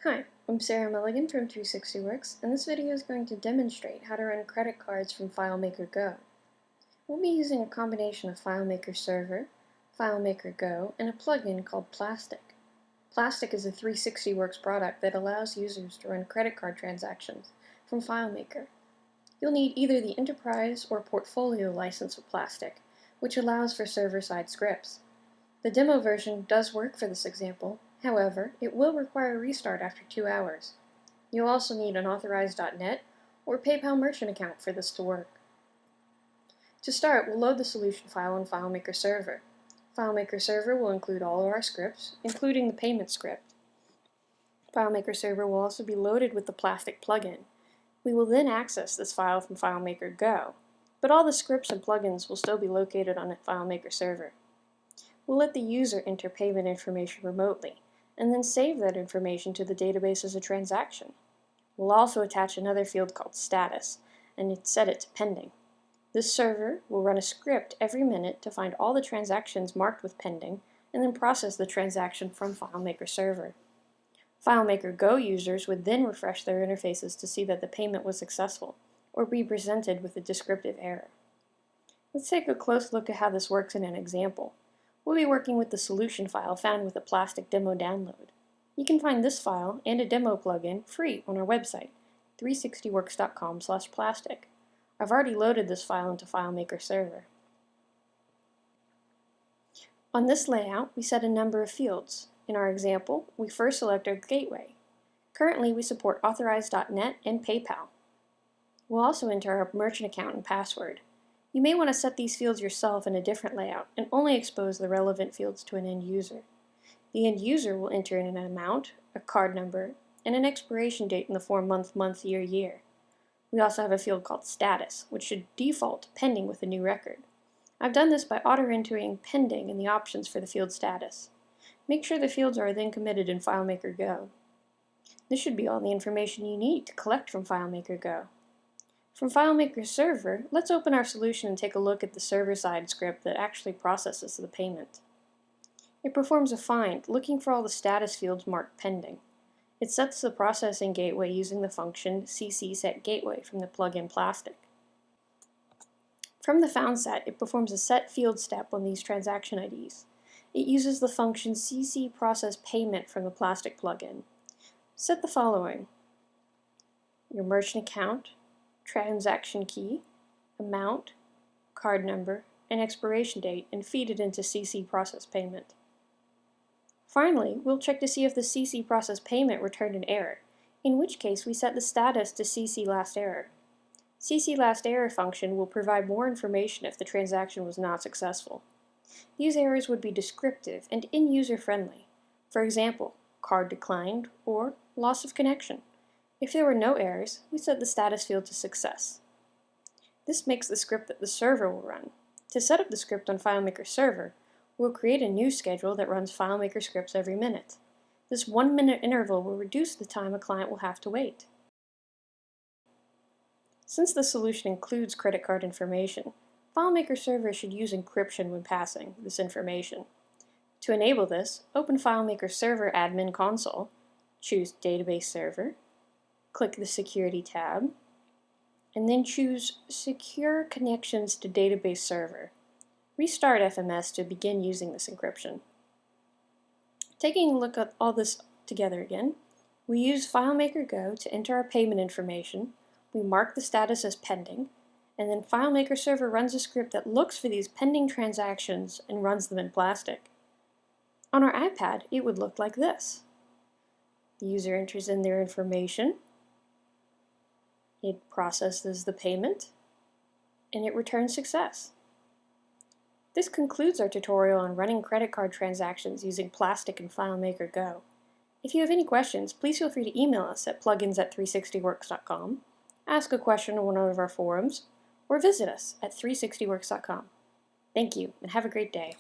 Hi, I'm Sarah Milligan from 360Works, and this video is going to demonstrate how to run credit cards from FileMaker Go. We'll be using a combination of FileMaker Server, FileMaker Go, and a plugin called Plastic. Plastic is a 360Works product that allows users to run credit card transactions from FileMaker. You'll need either the Enterprise or Portfolio license of Plastic, which allows for server-side scripts. The demo version does work for this example. However, it will require a restart after 2 hours. You'll also need an authorized.net or PayPal merchant account for this to work. To start, we'll load the solution file on FileMaker Server. FileMaker Server will include all of our scripts, including the payment script. FileMaker Server will also be loaded with the Plastic plugin. We will then access this file from FileMaker Go, but all the scripts and plugins will still be located on FileMaker Server. We'll let the user enter payment information remotely, and then save that information to the database as a transaction. We'll also attach another field called status, and set it to pending. This server will run a script every minute to find all the transactions marked with pending, and then process the transaction from FileMaker Server. FileMaker Go users would then refresh their interfaces to see that the payment was successful, or be presented with a descriptive error. Let's take a close look at how this works in an example. We'll be working with the solution file found with the Plastic demo download. You can find this file and a demo plugin free on our website, 360works.com/plastic. I've already loaded this file into FileMaker Server. On this layout, we set a number of fields. In our example, we first select our gateway. Currently, we support authorized.net and PayPal. We'll also enter our merchant account and password. You may want to set these fields yourself in a different layout and only expose the relevant fields to an end user. The end user will enter in an amount, a card number, and an expiration date in the form month, month, year, year. We also have a field called status, which should default to pending with a new record. I've done this by auto-entering pending in the options for the field status. Make sure the fields are then committed in FileMaker Go. This should be all the information you need to collect from FileMaker Go. From FileMaker Server, let's open our solution and take a look at the server-side script that actually processes the payment. It performs a find, looking for all the status fields marked pending. It sets the processing gateway using the function ccsetGateway from the plugin Plastic. From the found set, it performs a set field step on these transaction IDs. It uses the function ccProcessPayment from the Plastic plugin. Set the following: your merchant account, transaction key, amount, card number, and expiration date, and feed it into ccProcessPayment. Finally, we'll check to see if the ccProcessPayment returned an error, in which case we set the status to ccLastError. ccLastError function will provide more information if the transaction was not successful. These errors would be descriptive and in-user friendly. For example, card declined or loss of connection. If there were no errors, we set the status field to success. This makes the script that the server will run. To set up the script on FileMaker Server, we'll create a new schedule that runs FileMaker scripts every minute. This 1-minute interval will reduce the time a client will have to wait. Since the solution includes credit card information, FileMaker Server should use encryption when passing this information. To enable this, open FileMaker Server Admin Console, choose Database Server, click the Security tab, and then choose Secure Connections to Database Server. Restart FMS to begin using this encryption. Taking a look at all this together again, we use FileMaker Go to enter our payment information, we mark the status as pending, and then FileMaker Server runs a script that looks for these pending transactions and runs them in Plastic. On our iPad, it would look like this. The user enters in their information, it processes the payment, and it returns success. This concludes our tutorial on running credit card transactions using Plastic and FileMaker Go. If you have any questions, please feel free to email us at plugins@360works.com, ask a question on one of our forums, or visit us at 360works.com. Thank you, and have a great day.